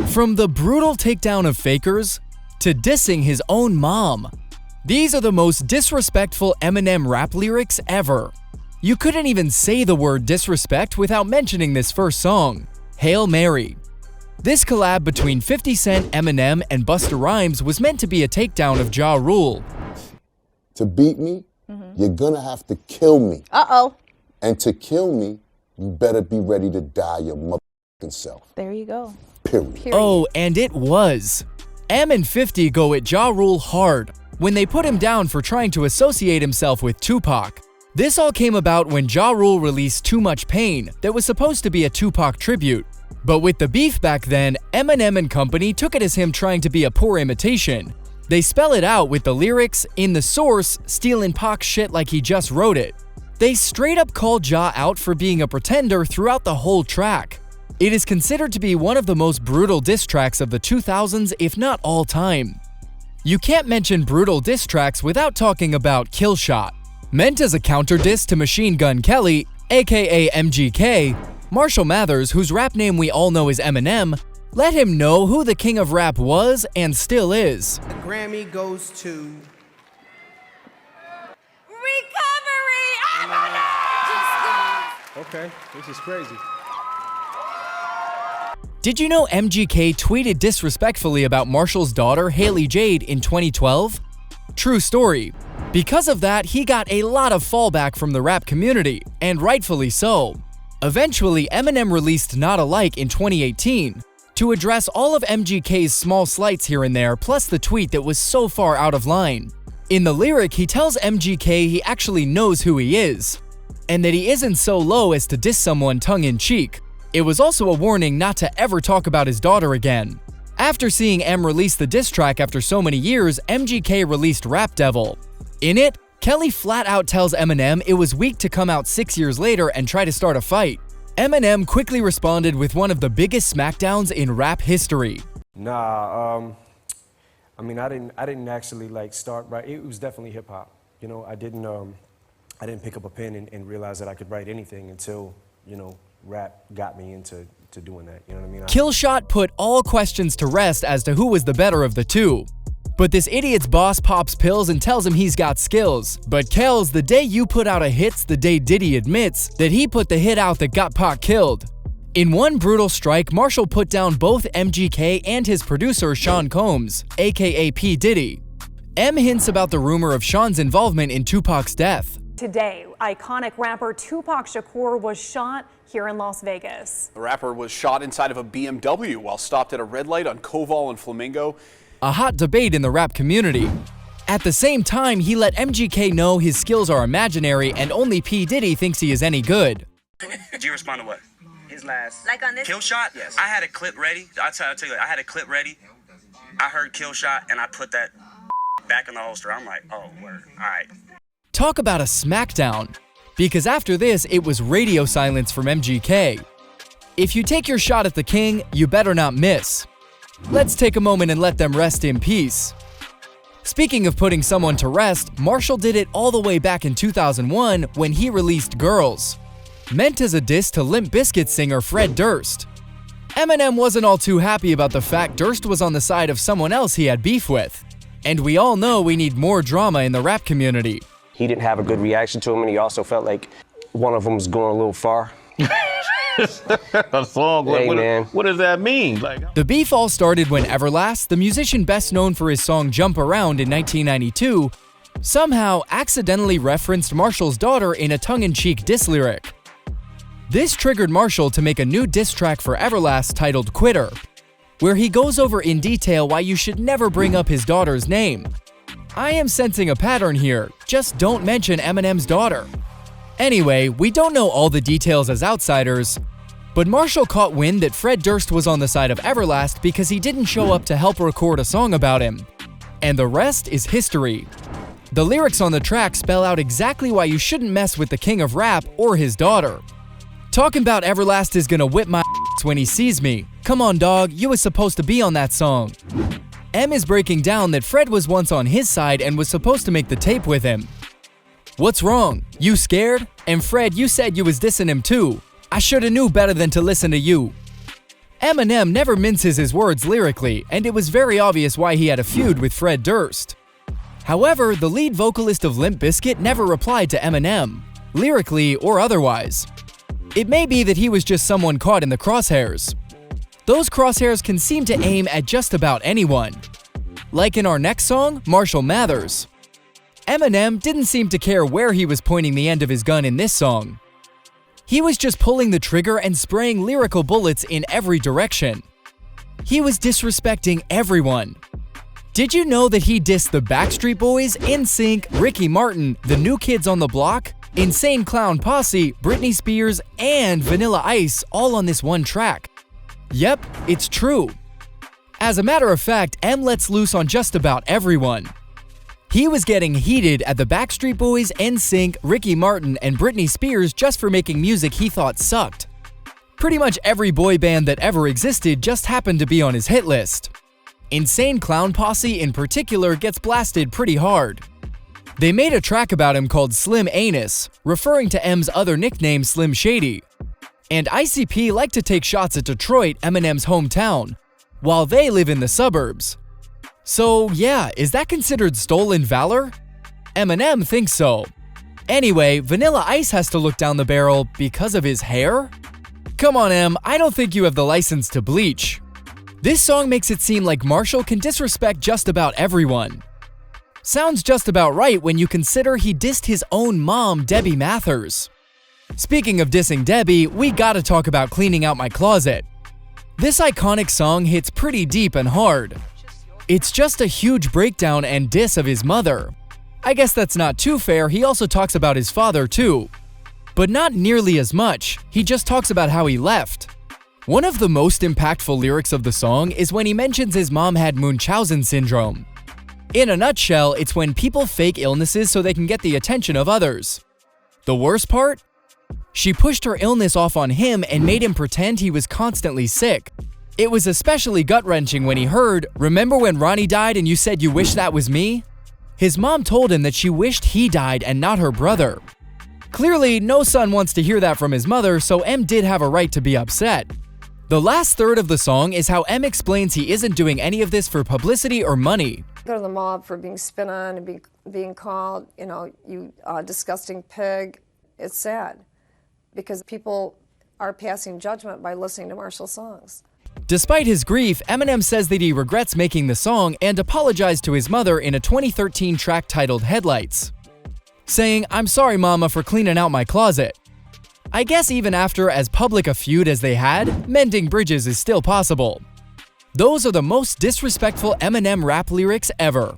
From the brutal takedown of fakers to dissing his own mom. These are the most disrespectful Eminem rap lyrics ever. You couldn't even say the word disrespect without mentioning this first song, Hail Mary. This collab between 50 Cent, Eminem, and Busta Rhymes was meant to be a takedown of Ja Rule. To beat me, you're gonna have to kill me. Uh-oh. And to kill me, you better be ready to die your motherfucking self. There you go. Period. Oh, and it was. Em and 50 go at Ja Rule hard when they put him down for trying to associate himself with Tupac. This all came about when Ja Rule released Too Much Pain that was supposed to be a Tupac tribute. But with the beef back then, Eminem and company took it as him trying to be a poor imitation. They spell it out with the lyrics, in the source, stealing Pac's shit like he just wrote it. They straight up called Ja out for being a pretender throughout the whole track. It is considered to be one of the most brutal diss tracks of the 2000s, if not all time. You can't mention brutal diss tracks without talking about Kill Shot. Meant as a counter diss to Machine Gun Kelly, aka MGK, Marshall Mathers, whose rap name we all know is Eminem, let him know who the king of rap was and still is. The Grammy goes to Recovery! Okay, this is crazy. Did you know MGK tweeted disrespectfully about Marshall's daughter, Haley Jade, in 2012? True story. Because of that, he got a lot of fallback from the rap community, and rightfully so. Eventually, Eminem released Not Alike in 2018 to address all of MGK's small slights here and there, plus the tweet that was so far out of line. In the lyric, he tells MGK he actually knows who he is, and that he isn't so low as to diss someone tongue-in-cheek. It was also a warning not to ever talk about his daughter again. After seeing M release the diss track after so many years, MGK released Rap Devil. In it, Kelly flat out tells Eminem it was weak to come out 6 years later and try to start a fight. Eminem quickly responded with one of the biggest smackdowns in rap history. Nah, I mean, I didn't actually like start right. It was definitely hip hop. You know, I didn't pick up a pen and realize that I could write anything until, you know, rap got me into doing that. You know what I mean? Killshot put all questions to rest as to who was the better of the two. But this idiot's boss pops pills and tells him he's got skills. But Kells, the day you put out a hit's the day Diddy admits that he put the hit out that got Pac killed. In one brutal strike, Marshall put down both MGK and his producer Sean Combs, aka P. Diddy. M hints about the rumor of Sean's involvement in Tupac's death. Today, iconic rapper Tupac Shakur was shot here in Las Vegas. The rapper was shot inside of a BMW while stopped at a red light on Koval and Flamingo. A hot debate in the rap community. At the same time, he let MGK know his skills are imaginary and only P. Diddy thinks he is any good. Did you respond to what? His last. Like on this? Kill Shot? Yes. I had a clip ready. I'll tell you, I had a clip ready. I heard Kill Shot and I put that back in the holster. I'm like, oh, word. All right. Talk about a smackdown. Because after this, it was radio silence from MGK. If you take your shot at the king, you better not miss. Let's take a moment and let them rest in peace. Speaking of putting someone to rest, Marshall did it all the way back in 2001 when he released Girls, meant as a diss to Limp Bizkit singer Fred Durst. Eminem wasn't all too happy about the fact Durst was on the side of someone else he had beef with. And we all know we need more drama in the rap community. He didn't have a good reaction to him, and he also felt like one of them was going a little far. A song? Hey, man. What does that mean? The beef all started when Everlast, the musician best known for his song Jump Around in 1992, somehow accidentally referenced Marshall's daughter in a tongue-in-cheek diss lyric. This triggered Marshall to make a new diss track for Everlast titled Quitter, where he goes over in detail why you should never bring up his daughter's name. I am sensing a pattern here, just don't mention Eminem's daughter. Anyway, we don't know all the details as outsiders, but Marshall caught wind that Fred Durst was on the side of Everlast because he didn't show up to help record a song about him. And the rest is history. The lyrics on the track spell out exactly why you shouldn't mess with the king of rap or his daughter. Talking about Everlast is gonna whip my ass when he sees me. Come on dog, you was supposed to be on that song. M is breaking down that Fred was once on his side and was supposed to make the tape with him. What's wrong? You scared? And Fred, you said you was dissing him too. I shoulda knew better than to listen to you. Eminem never minces his words lyrically, and it was very obvious why he had a feud with Fred Durst. However, the lead vocalist of Limp Bizkit never replied to Eminem, lyrically or otherwise. It may be that he was just someone caught in the crosshairs. Those crosshairs can seem to aim at just about anyone. Like in our next song, Marshall Mathers. Eminem didn't seem to care where he was pointing the end of his gun in this song. He was just pulling the trigger and spraying lyrical bullets in every direction. He was disrespecting everyone. Did you know that he dissed the Backstreet Boys, NSYNC, Ricky Martin, the New Kids on the Block, Insane Clown Posse, Britney Spears, and Vanilla Ice all on this one track? Yep, it's true. As a matter of fact, M lets loose on just about everyone. He was getting heated at the Backstreet Boys, NSYNC, Ricky Martin, and Britney Spears just for making music he thought sucked. Pretty much every boy band that ever existed just happened to be on his hit list. Insane Clown Posse in particular gets blasted pretty hard. They made a track about him called Slim Anus, referring to M's other nickname Slim Shady. And ICP like to take shots at Detroit, Eminem's hometown, while they live in the suburbs. So yeah, is that considered stolen valor? Eminem thinks so. Anyway, Vanilla Ice has to look down the barrel because of his hair? Come on M, I don't think you have the license to bleach. This song makes it seem like Marshall can disrespect just about everyone. Sounds just about right when you consider he dissed his own mom, Debbie Mathers. Speaking of dissing Debbie, we gotta talk about Cleaning Out My Closet. This iconic song hits pretty deep and hard. It's just a huge breakdown and diss of his mother. I guess that's not too fair, he also talks about his father too. But not nearly as much, he just talks about how he left. One of the most impactful lyrics of the song is when he mentions his mom had Munchausen syndrome. In a nutshell, it's when people fake illnesses so they can get the attention of others. The worst part? She pushed her illness off on him and made him pretend he was constantly sick. It was especially gut-wrenching when he heard, "Remember when Ronnie died and you said you wish that was me?" His mom told him that she wished he died and not her brother. Clearly, no son wants to hear that from his mother, so M did have a right to be upset. The last third of the song is how M explains he isn't doing any of this for publicity or money. Go to the mob for being spit on and being called, you disgusting pig. It's sad because people are passing judgment by listening to Marshall's songs. Despite his grief, Eminem says that he regrets making the song and apologized to his mother in a 2013 track titled Headlights, saying, "I'm sorry mama for cleaning out my closet." I guess even after as public a feud as they had, mending bridges is still possible. Those are the most disrespectful Eminem rap lyrics ever.